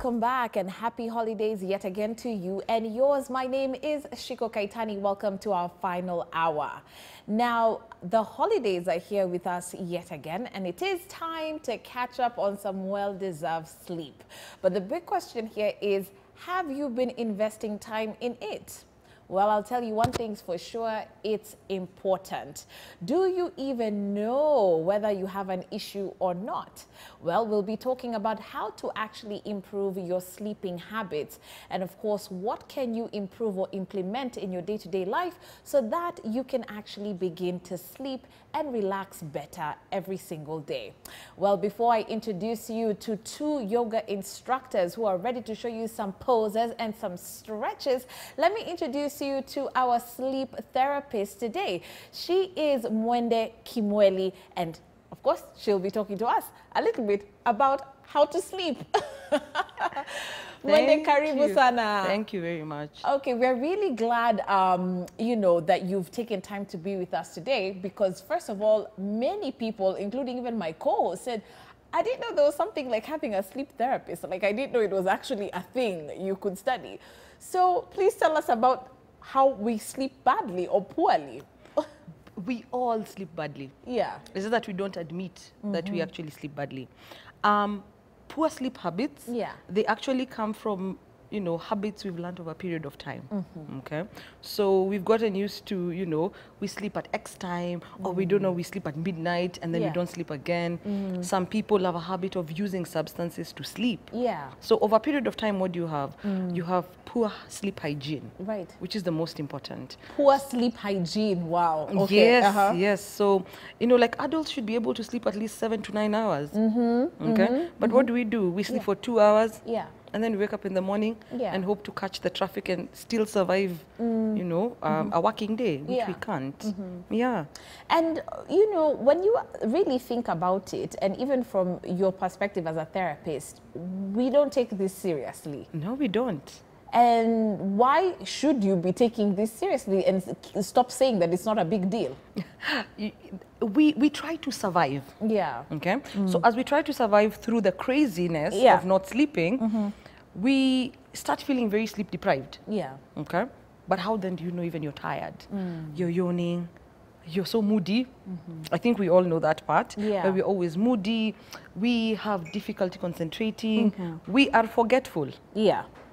Welcome back and happy holidays yet again to you and yours. My name is Shiko Kaitani. Welcome to our final hour. Now, the holidays are here with us yet again, and it is time to catch up on some well-deserved sleep. But the big question here is, have you been investing time in it? Well, I'll tell you one thing's for sure, it's important. Do you even know whether you have an issue or not? Well, we'll be talking about how to actually improve your sleeping habits. And of course, what can you improve or implement in your day-to-day life so that you can actually begin to sleep and relax better every single day. Well, before I introduce you to two yoga instructors who are ready to show you some poses and some stretches, let me introduce you to our sleep therapist today. She is Mwende Kimweli, and of course, she'll be talking to us a little bit about how to sleep. Mwende, karibu sana. Thank you very much. Okay, we're really glad, you know, that you've taken time to be with us today because, first of all, many people, including even my co-host, said, I didn't know there was something like having a sleep therapist. Like, I didn't know it was actually a thing you could study. So please tell us about how we sleep badly or poorly. We all sleep badly. Yeah. It's just that we don't admit that we actually sleep badly. Poor sleep habits, they actually come from, you know, habits we've learned over a period of time. Okay, so we've gotten used to, you know, we sleep at X time, or we don't know, we sleep at midnight and then we don't sleep again. Some people have a habit of using substances to sleep. So over a period of time, what do you have? You have poor sleep hygiene, which is the most important. Poor sleep hygiene, wow. Okay. Yes, yes. So, you know, like adults should be able to sleep at least 7 to 9 hours. Okay, but what do? We sleep for 2 hours. And then we wake up in the morning and hope to catch the traffic and still survive, you know, a working day, which we can't. And, you know, when you really think about it, and even from your perspective as a therapist, we don't take this seriously. No, we don't. And why should you be taking this seriously and stop saying that it's not a big deal? We try to survive. Okay. So as we try to survive through the craziness of not sleeping, we start feeling very sleep deprived. Okay. But how then do you know even you're tired? You're yawning. You're so moody. I think we all know that part. Where we're always moody. We have difficulty concentrating. We are forgetful.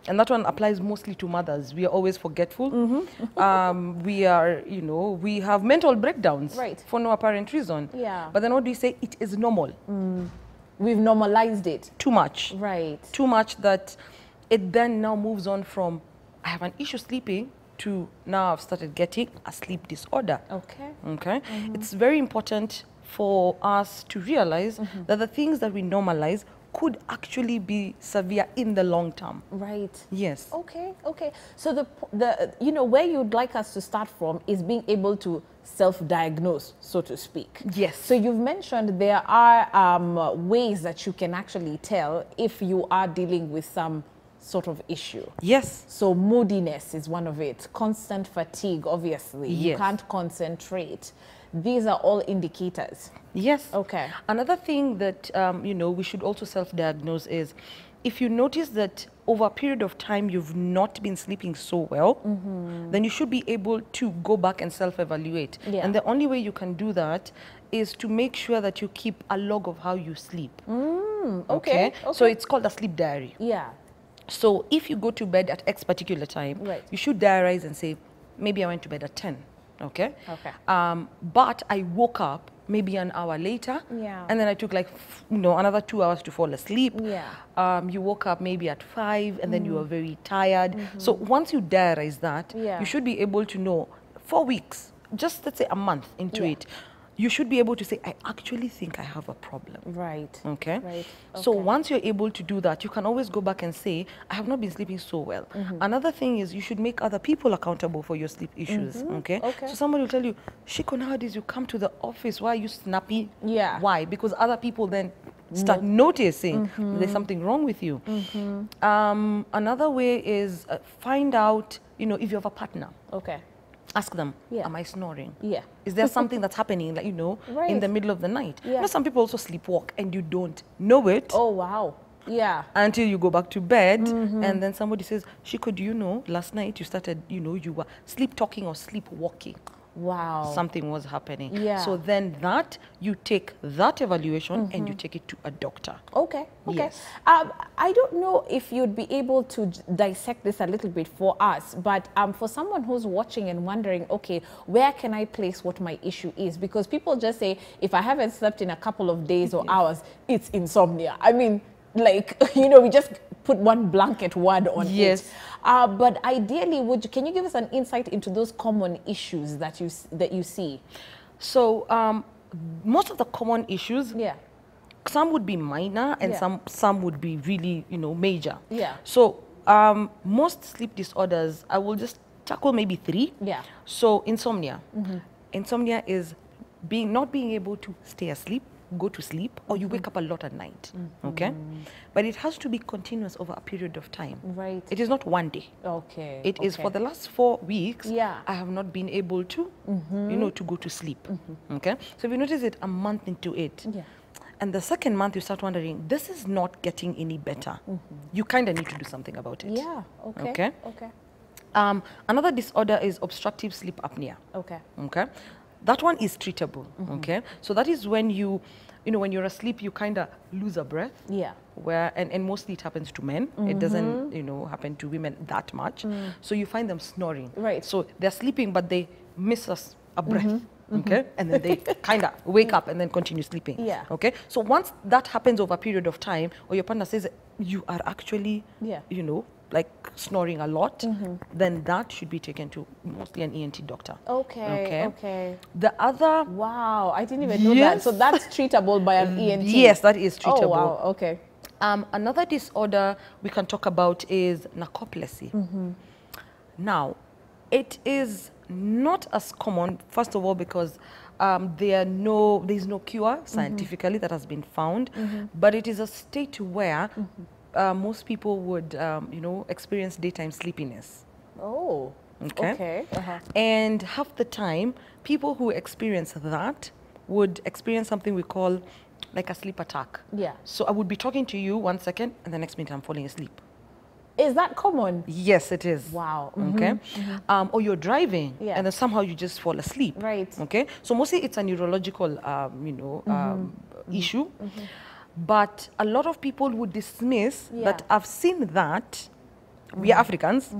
And that one applies mostly to mothers. We are always forgetful. We are, you know, we have mental breakdowns for no apparent reason. But then what do you say? It is normal. We've normalized it. Too much. Too much that it then now moves on from, I have an issue sleeping, to now I've started getting a sleep disorder. Okay. It's very important for us to realize that the things that we normalize could actually be severe in the long term. Yes. Okay. So the you know, where you'd like us to start from is being able to self-diagnose, so to speak. Yes. So you've mentioned there are ways that you can actually tell if you are dealing with some sort of issue. Yes. So moodiness is one of it. Constant fatigue, obviously. You can't concentrate. These are all indicators. Yes. Okay. Another thing that, you know, we should also self-diagnose is if you notice that over a period of time you've not been sleeping so well, then you should be able to go back and self-evaluate. And the only way you can do that is to make sure that you keep a log of how you sleep. Okay. So it's called a sleep diary. So if you go to bed at X particular time, you should diarize and say, maybe I went to bed at 10. Okay. But I woke up maybe an hour later, and then I took like, you know, another 2 hours to fall asleep. You woke up maybe at 5, and then you were very tired. So once you diarize that, you should be able to know 4 weeks, just let's say a month into it, you should be able to say, I actually think I have a problem. Okay. So once you're able to do that, you can always go back and say, I have not been sleeping so well. Another thing is you should make other people accountable for your sleep issues. Okay. So somebody will tell you, Shiko, nowadays you come to the office, why are you snappy? Why? Because other people then start noticing there's something wrong with you. Another way is find out, you know, if you have a partner. Ask them, am I snoring? Is there something that's happening, like, you know, in the middle of the night? You know, some people also sleepwalk and you don't know it. Oh, wow. Yeah. until you go back to bed, and then somebody says, Shiko, do you know, last night you started, you were sleep talking or sleepwalking. Wow. Something was happening. Yeah. So then you take that evaluation and you take it to a doctor. Okay. Okay. Yes. I don't know if you'd be able to dissect this a little bit for us, but for someone who's watching and wondering, okay, where can I place what my issue is? Because people just say, if I haven't slept in a couple of days or hours, it's insomnia. I mean, like, we just put one blanket word on it. But ideally, can you give us an insight into those common issues that you see? So most of the common issues, yeah, some would be minor and some would be really, major. Yeah. So most sleep disorders, I will just tackle maybe 3. Yeah. So insomnia. Insomnia is not being able to stay asleep, go to sleep, or you wake up a lot at night. Okay, but it has to be continuous over a period of time. Right. It is not one day. Okay. It is for the last 4 weeks. Yeah. I have not been able to, to go to sleep. Okay. So if you notice it a month into it, and the second month you start wondering, this is not getting any better. You kind of need to do something about it. Yeah. Okay. Okay. Okay. Another disorder is obstructive sleep apnea. Okay. Okay. That one is treatable. Okay. So that is when when you're asleep, you kind of lose a breath. Yeah. And mostly it happens to men. It doesn't, happen to women that much. So you find them snoring. Right. So they're sleeping, but they miss a breath. Okay. And then they kind of wake up and then continue sleeping. Yeah. Okay. So once that happens over a period of time, or your partner says you are actually, like snoring a lot, then that should be taken to mostly an ENT doctor. Okay. Okay. The other... Wow, I didn't even know that. So that's treatable by an ENT? Yes, that is treatable. Oh, wow. Okay. Another disorder we can talk about is narcolepsy. Now, it is not as common, first of all, because there's no cure scientifically that has been found, but it is a state where most people would, experience daytime sleepiness. Oh, okay. And half the time, people who experience that would experience something we call like a sleep attack. Yeah. So I would be talking to you 1 second, and the next minute I'm falling asleep. Is that common? Yes, it is. Wow. Okay. Or you're driving, Yeah. and then somehow you just fall asleep. Right. Okay. So mostly it's a neurological, issue. But a lot of people would dismiss that I've seen that. We are Africans,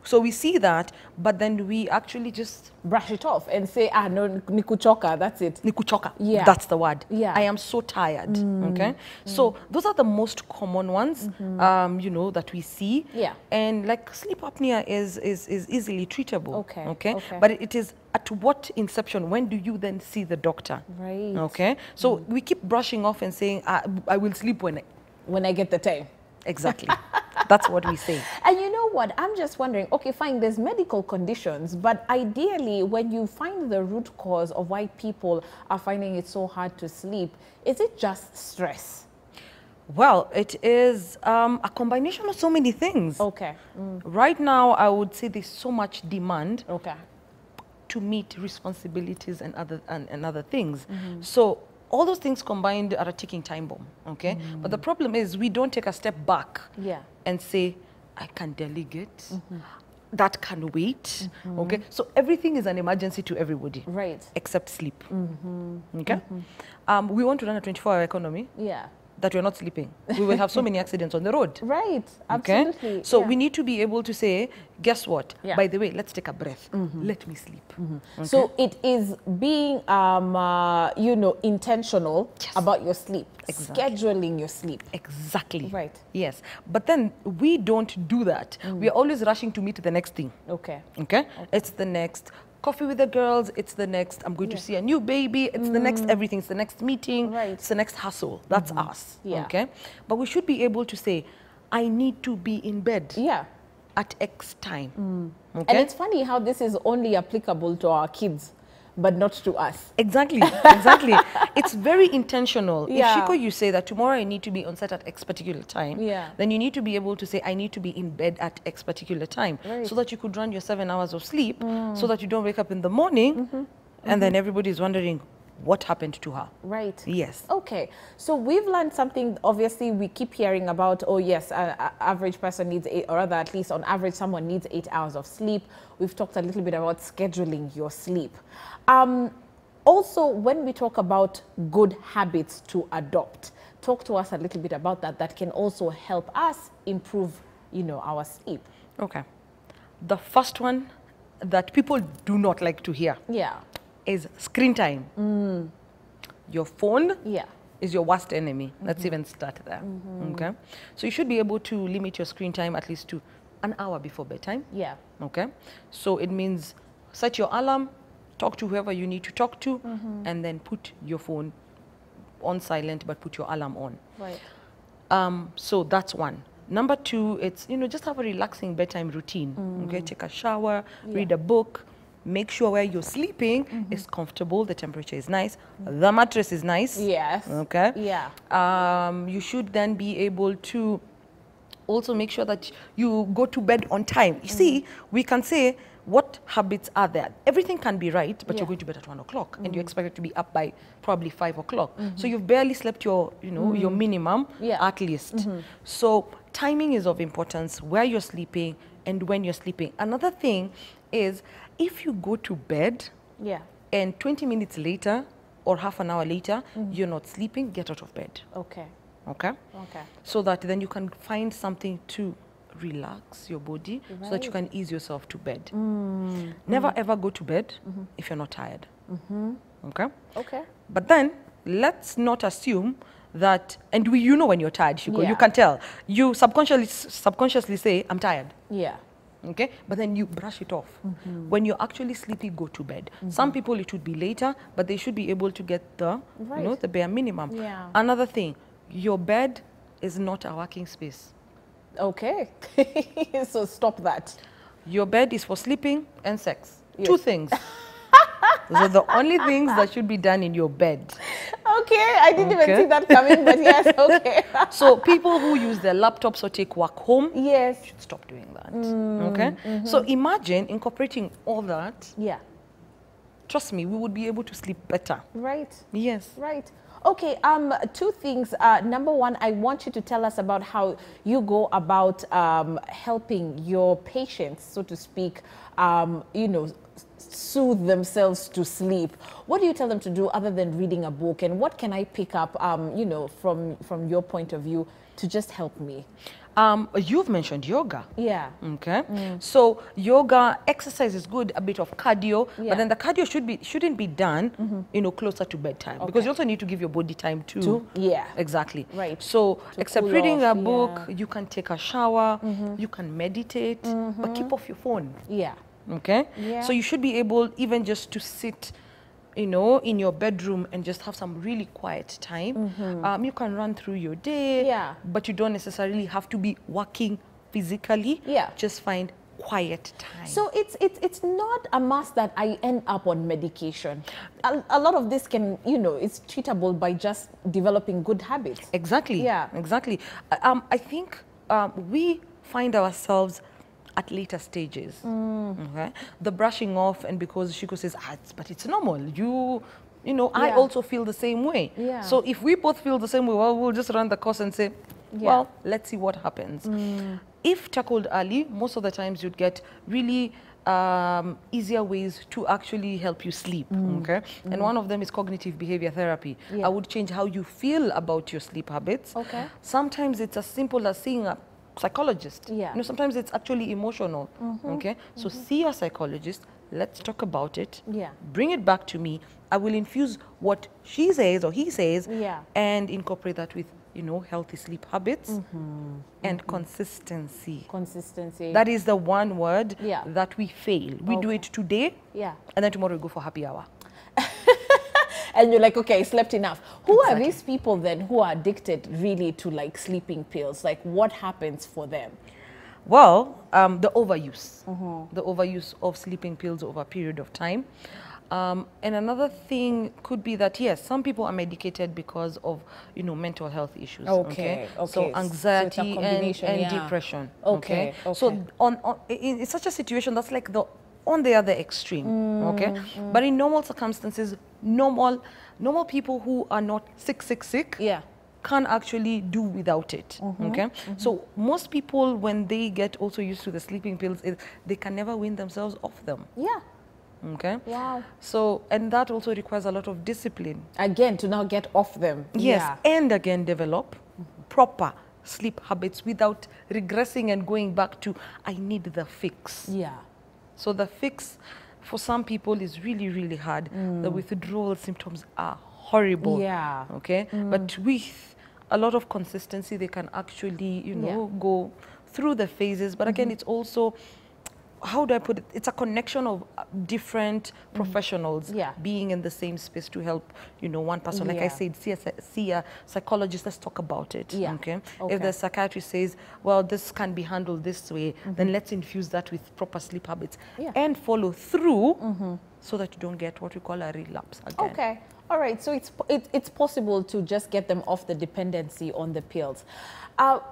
so we see that, but then we actually just brush it off and say, no, nikuchoka, that's it. Nikuchoka, yeah, that's the word. Yeah. I am so tired. Okay, so those are the most common ones, that we see. Yeah. And like sleep apnea is easily treatable. Okay. Okay. But it is at what inception? When do you then see the doctor? Right. Okay. So we keep brushing off and saying, I will sleep when I get the time. Exactly. That's what we say. And you know what? I'm just wondering, okay, fine, there's medical conditions, but ideally, when you find the root cause of why people are finding it so hard to sleep, is it just stress? Well, it is a combination of so many things. Okay. Right now, I would say there's so much demand to meet responsibilities and other things. So all those things combined are a ticking time bomb, okay? But the problem is we don't take a step back and say, I can delegate, that can wait, okay? So everything is an emergency to everybody. Right. Except sleep, okay? We want to run a 24-hour economy. Yeah. That we're not sleeping. We will have so many accidents on the road. Right, absolutely. Okay? So we need to be able to say, guess what? Yeah. By the way, let's take a breath. Let me sleep. Okay? So it is being, intentional about your sleep. Exactly. Scheduling your sleep. Exactly. Right. Yes. But then we don't do that. We are always rushing to meet the next thing. Okay. Okay? It's the next coffee with the girls, it's the next, I'm going to see a new baby, it's the next everything, it's the next meeting, it's the next hustle. That's us, okay? But we should be able to say, I need to be in bed at X time, okay? And it's funny how this is only applicable to our kids, but not to us. Exactly, exactly. It's very intentional. Yeah. If Shiko, you say that tomorrow I need to be on set at X particular time, then you need to be able to say, I need to be in bed at X particular time, so that you could run your 7 hours of sleep, so that you don't wake up in the morning, and then everybody is wondering, what happened to her. Right. Yes. Okay. So we've learned something. Obviously, we keep hearing about, oh yes, an average person needs 8, or rather, at least on average, someone needs 8 hours of sleep. We've talked a little bit about scheduling your sleep. Also, when we talk about good habits to adopt, talk to us a little bit about that. That can also help us improve, you know, our sleep. Okay. The first one that people do not like to hear is screen time. Your phone is your worst enemy. Let's even start there. Okay. So you should be able to limit your screen time at least to an hour before bedtime. Yeah. Okay. So it means set your alarm, talk to whoever you need to talk to, and then put your phone on silent, but put your alarm on. Right. So that's one. Number two, it's, you know, just have a relaxing bedtime routine. Okay, take a shower, read a book, make sure where you're sleeping is comfortable, the temperature is nice, the mattress is nice. Yes. Okay. Yeah. You should then be able to also make sure that you go to bed on time. You see, we can say, what habits are there? Everything can be right, but you're going to bed at 1 o'clock and you expect it to be up by probably 5 o'clock. So you've barely slept your, you know, your minimum at least. So timing is of importance, where you're sleeping and when you're sleeping. Another thing is, if you go to bed and 20 minutes later or half an hour later, you're not sleeping, get out of bed. Okay. Okay? Okay. So that then you can find something to relax your body so that you can ease yourself to bed. Never ever go to bed if you're not tired. Okay? Okay. But then let's not assume that, and you know when you're tired, Shiko, Yeah. you can tell. You subconsciously say, I'm tired. Yeah. Okay, but then you brush it off. When you're actually sleepy, go to bed. Some people it would be later, but they should be able to get the, you know, the bare minimum. Yeah. Another thing, your bed is not a working space. Okay. So stop that. Your bed is for sleeping and sex. Two things. Those are the only things that should be done in your bed. Okay, I didn't even see that coming, but yes, okay. So people who use their laptops or take work home, Yes. should stop doing that. Okay? So imagine incorporating all that. Yeah. Trust me, we would be able to sleep better. Right. Yes. Right. Okay, two things. Number one, I want you to tell us about how you go about helping your patients, so to speak, you know, soothe themselves to sleep. What do you tell them to do other than reading a book? And what can I pick up, you know, from your point of view to just help me? You've mentioned yoga. Yeah. Okay. So yoga exercise is good, a bit of cardio, but then the cardio shouldn't be done, you know, closer to bedtime, because you also need to give your body time to. Yeah. Exactly. Right. So To except cool reading off, a book, you can take a shower, you can meditate, but keep off your phone. Yeah. Okay. Yeah. So you should be able even just to sit, you know, in your bedroom and just have some really quiet time. You can run through your day, but you don't necessarily have to be working physically. Yeah. Just find quiet time. So it's not a must that I end up on medication. A lot of this can, you know, it's treatable by just developing good habits. Exactly. Yeah. Exactly. I think we find ourselves at later stages. Okay? The brushing off, and because Shiko says, but it's normal. You know, I also feel the same way. Yeah. So if we both feel the same way, well, we'll just run the course and say, well, let's see what happens. If tackled early, most of the times you'd get really easier ways to actually help you sleep. Okay? And one of them is cognitive behavior therapy. I would change how you feel about your sleep habits. Okay. Sometimes it's as simple as seeing a psychologist. Yeah. You know, sometimes it's actually emotional. Okay? So see a psychologist, let's talk about it. Yeah. Bring it back to me. I will infuse what she says or he says and incorporate that with, you know, healthy sleep habits and consistency. Consistency. That is the one word that we fail. We do it today and then tomorrow we go for happy hour. And you're like, okay, I slept enough. Who are these people then who are addicted really to like sleeping pills? Like what happens for them? Well, the overuse. The overuse of sleeping pills over a period of time. And another thing could be that, yes, some people are medicated because of, you know, mental health issues. Okay. So anxiety and depression. Okay. So in such a situation, that's like on the other extreme. Okay. But in normal circumstances, normal people who are not sick Yeah. can actually do without it. Okay, so most people, when they get also used to the sleeping pills, they can never wean themselves off them. Yeah. Okay. Wow. So, and that also requires a lot of discipline. Again, to now get off them. Yes, Yeah. and again develop proper sleep habits without regressing and going back to, I need the fix. Yeah. So the fix for some people is really, really hard. The withdrawal symptoms are horrible. Yeah. Okay. But with a lot of consistency, they can actually, you know, go through the phases. But again, it's also, how do I put it? It's a connection of different professionals being in the same space to help, you know, one person. Like I said, see a psychologist, let's talk about it. Yeah. Okay? If the psychiatrist says, well, this can be handled this way, then let's infuse that with proper sleep habits and follow through so that you don't get what we call a relapse again. Okay. All right. So it's possible to just get them off the dependency on the pills.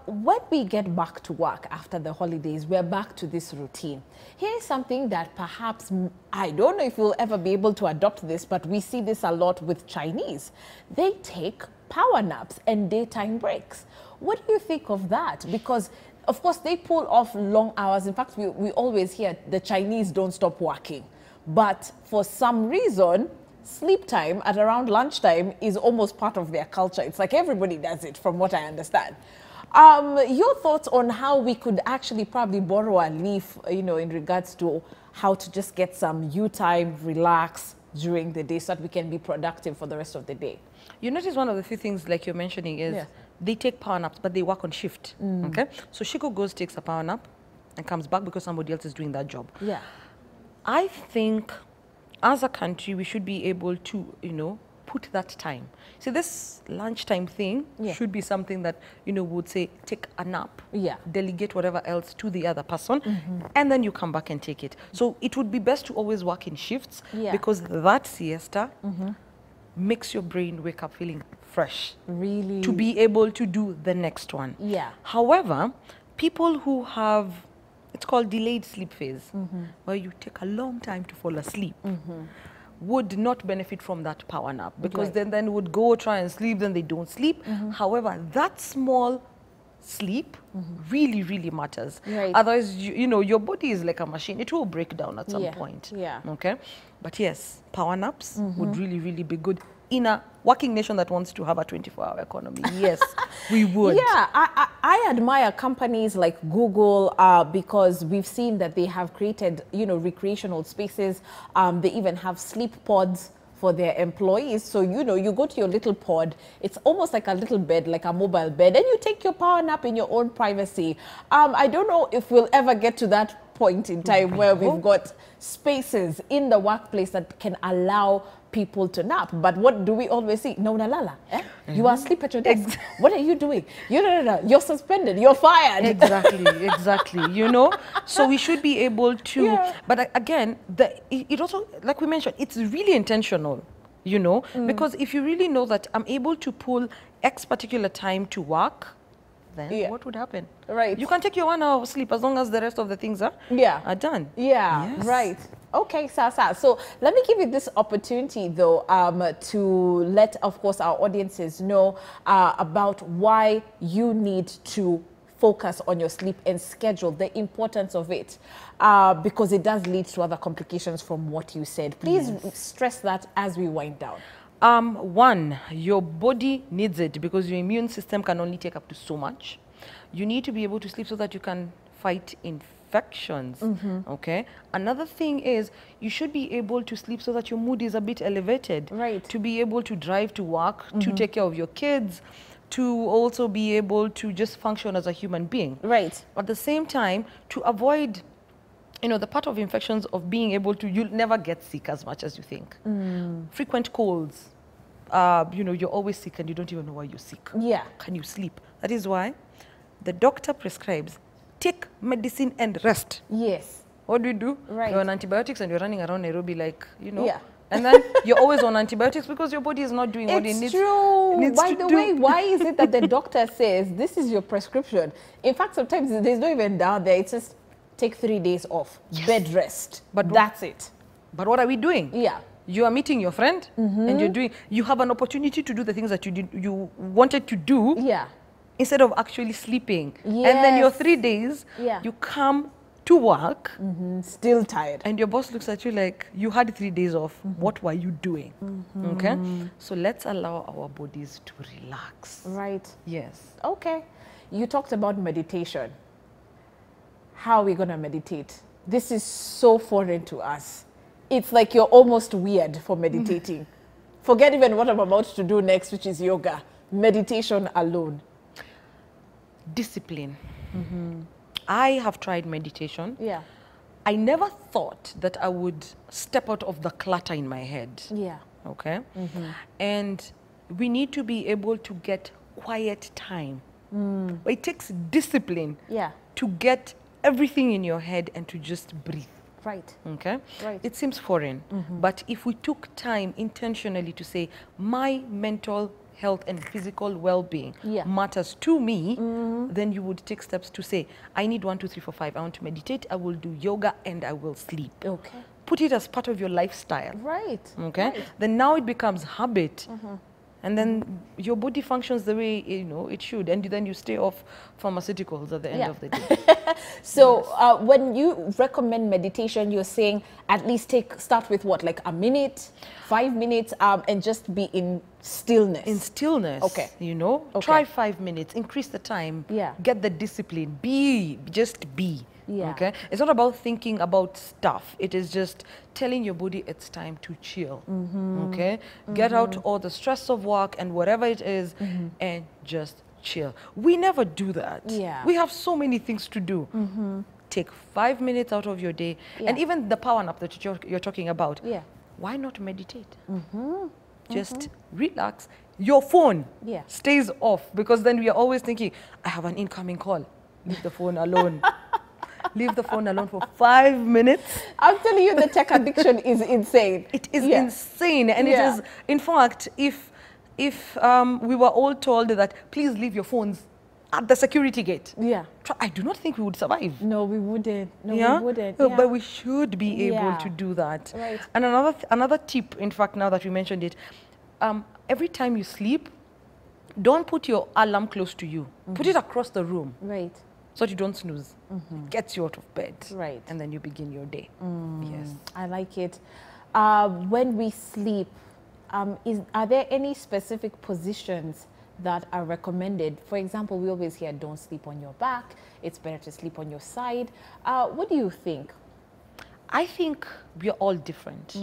When we get back to work after the holidays, we're back to this routine. Here's something that perhaps, I don't know if we'll ever be able to adopt this, but we see this a lot with Chinese. They take power naps and daytime breaks. What do you think of that? Because, of course, they pull off long hours. In fact, we always hear the Chinese don't stop working. But for some reason, sleep time at around lunchtime is almost part of their culture. It's like everybody does it, from what I understand. Your thoughts on how we could actually probably borrow a leaf, you know, in regards to how to just get some you time, relax during the day so that we can be productive for the rest of the day? You notice one of the few things, like you're mentioning, is they take power naps, but they work on shift. Okay, so Shiko goes, takes a power nap, and comes back because somebody else is doing that job. Yeah, I think as a country, we should be able to, you know, put that time. See, this lunchtime thing should be something that, you know, would say, take a nap, delegate whatever else to the other person, and then you come back and take it. So it would be best to always work in shifts because that siesta makes your brain wake up feeling fresh. Really? To be able to do the next one. Yeah. However, people who have, it's called delayed sleep phase, where you take a long time to fall asleep, would not benefit from that power nap because then would go try and sleep, then they don't sleep. However, that small sleep really, really matters. Right. Otherwise, you know, your body is like a machine. It will break down at some point. Yeah. Okay. But yes, power naps would really, really be good in a working nation that wants to have a 24-hour economy. Yes, we would. Yeah, I admire companies like Google because we've seen that they have created, you know, recreational spaces. They even have sleep pods for their employees. So, you know, you go to your little pod, it's almost like a little bed, like a mobile bed, and you take your power nap in your own privacy. I don't know if we'll ever get to that point in time where we've got spaces in the workplace that can allow people to nap. But what do we always see? No, lala. You are asleep at your desk. What are you doing? You're suspended. You're fired. Exactly, exactly. You know, so we should be able to. But again, it also, like we mentioned, it's really intentional. You know, because if you really know that I'm able to pull X particular time to work, then what would happen? Right. You can take your 1 hour of sleep as long as the rest of the things are done. Yeah, right. Okay, Sasa. So let me give you this opportunity, though, to let, of course, our audiences know about why you need to focus on your sleep and schedule, the importance of it, because it does lead to other complications from what you said. Please stress that as we wind down. One, your body needs it because your immune system can only take up to so much. You need to be able to sleep so that you can fight infections. Okay. Another thing is you should be able to sleep so that your mood is a bit elevated. Right. To be able to drive to work, to take care of your kids, to also be able to just function as a human being. Right. At the same time, to avoid, you know, the part of infections of being able to, you'll never get sick as much as you think. Frequent colds, you know, you're always sick and you don't even know why you're sick. Yeah. Can you sleep? That is why the doctor prescribes take medicine and rest. Yes. What do you do? Right. You're on antibiotics and you're running around Nairobi like, you know. Yeah. And then you're always on antibiotics because your body is not doing what it needs. It's true. By the way, do. why is it that the doctor says this is your prescription? In fact, sometimes there's not even down there. It's just take 3 days off, bed rest. But that's it. But what are we doing? Yeah. you are meeting your friend and you have an opportunity to do the things that you wanted to do Yeah. instead of actually sleeping. And then your 3 days, Yeah. you come to work Still tired. and your boss looks at you like, you had 3 days off. What were you doing? Okay? So let's allow our bodies to relax. Right. Yes. Okay. You talked about meditation. How are we going to meditate? This is so foreign to us. It's like you're almost weird for meditating. Forget even what I'm about to do next, which is yoga. Meditation alone. Discipline. I have tried meditation. Yeah. I never thought that I would step out of the clutter in my head. Yeah. Okay? And we need to be able to get quiet time. But it takes discipline Yeah. to get everything in your head and to just breathe. Right. Okay? Right. It seems foreign. But if we took time intentionally to say, my mental health and physical well-being Yeah. matters to me, then you would take steps to say, I need 1, 2, 3, 4, 5. I want to meditate, I will do yoga, and I will sleep. Okay. Put it as part of your lifestyle. Right. Okay? Right. Then now it becomes habit. And then your body functions the way it should, and then you stay off pharmaceuticals at the end Yeah. of the day. So when you recommend meditation, you're saying at least start with what, like a minute, 5 minutes, and just be in stillness. In stillness, Okay. Okay. Try 5 minutes, increase the time, Yeah. get the discipline, just be. Yeah. Okay? It's not about thinking about stuff. It is just telling your body it's time to chill. Okay? Get out all the stress of work and whatever it is and just chill. We never do that. Yeah. We have so many things to do. Take 5 minutes out of your day. And Yeah. even the power nap that you're talking about. Yeah. Why not meditate? Just relax. Your phone Yeah. stays off, because then we are always thinking, I have an incoming call. Leave the phone alone. Leave the phone alone for 5 minutes. I'm telling you, the tech addiction is insane. It is Yeah. insane. And Yeah. it is, in fact, if we were all told that, please leave your phones at the security gate, Yeah. I do not think we would survive. No, we wouldn't. No, Yeah? we wouldn't. No, Yeah. but we should be able Yeah. to do that. Right. And another tip, in fact, now that we mentioned it, every time you sleep, don't put your alarm close to you. Put it across the room Right. so that you don't snooze. Gets you out of bed. Right. And then you begin your day. Yes. I like it. When we sleep, are there any specific positions that are recommended? For example, we always hear don't sleep on your back. It's better to sleep on your side. What do you think? I think we are all different.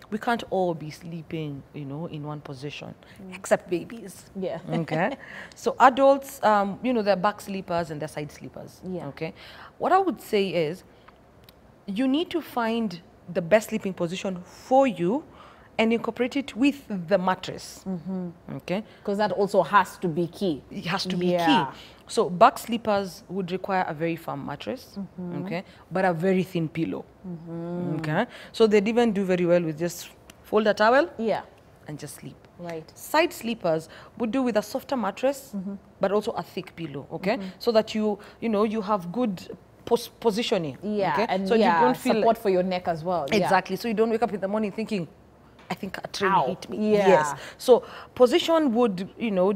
We can't all be sleeping, in one position, except babies. Yeah. Okay. So adults, they're back sleepers and they're side sleepers. Yeah. Okay. What I would say is, you need to find the best sleeping position for you and incorporate it with the mattress. Okay. Because that also has to be key. It has to be Yeah. key. So back sleepers would require a very firm mattress, okay, but a very thin pillow. Okay. So they'd even do very well with just fold a towel Yeah. and just sleep. Right. Side sleepers would do with a softer mattress, but also a thick pillow, okay, so that you have good positioning. Yeah. Okay? And so you don't feel support for your neck as well. Yeah. exactly. So you don't wake up in the morning thinking, I think a train Ow. hit me. Yeah. Yes. So position would,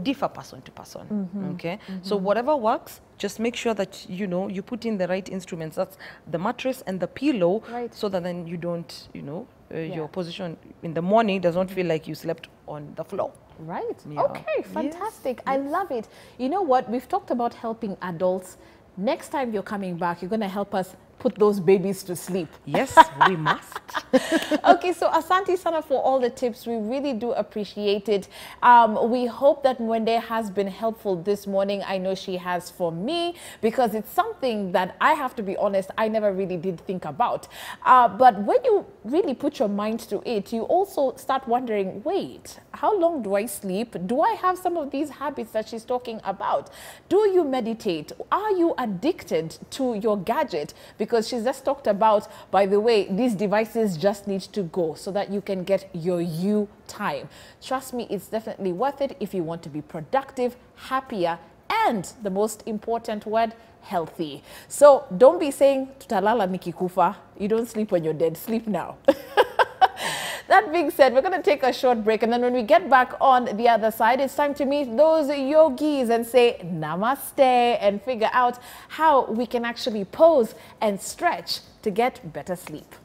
differ person to person. Okay. So whatever works, just make sure that, you put in the right instruments. That's the mattress and the pillow. Right. So that then you don't, your position in the morning does not feel like you slept on the floor. Right. Yeah. Okay, fantastic. I love it. You know what? We've talked about helping adults. Next time you're coming back, you're going to help us put those babies to sleep. Yes, we must. Okay, so Asante Sana for all the tips. We really do appreciate it. We hope that Mwende has been helpful this morning. I know she has for me, because it's something that I have to be honest, I never really did think about. But when you really put your mind to it, you also start wondering, wait, how long do I sleep? Do I have some of these habits that she's talking about? Do you meditate? Are you addicted to your gadget? Because she's just talked about, by the way, these devices just need to go so that you can get your you time. Trust me, it's definitely worth it if you want to be productive, happier, and the most important word, healthy. So don't be saying, tutalala nikikufa. You don't sleep when you're dead. Sleep now. that being said, we're going to take a short break, and then when we get back on the other side, it's time to meet those yogis and say namaste and figure out how we can actually pose and stretch to get better sleep.